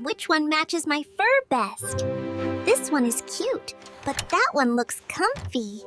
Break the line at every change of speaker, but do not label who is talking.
Which one matches my fur best? This one is cute, but that one looks comfy.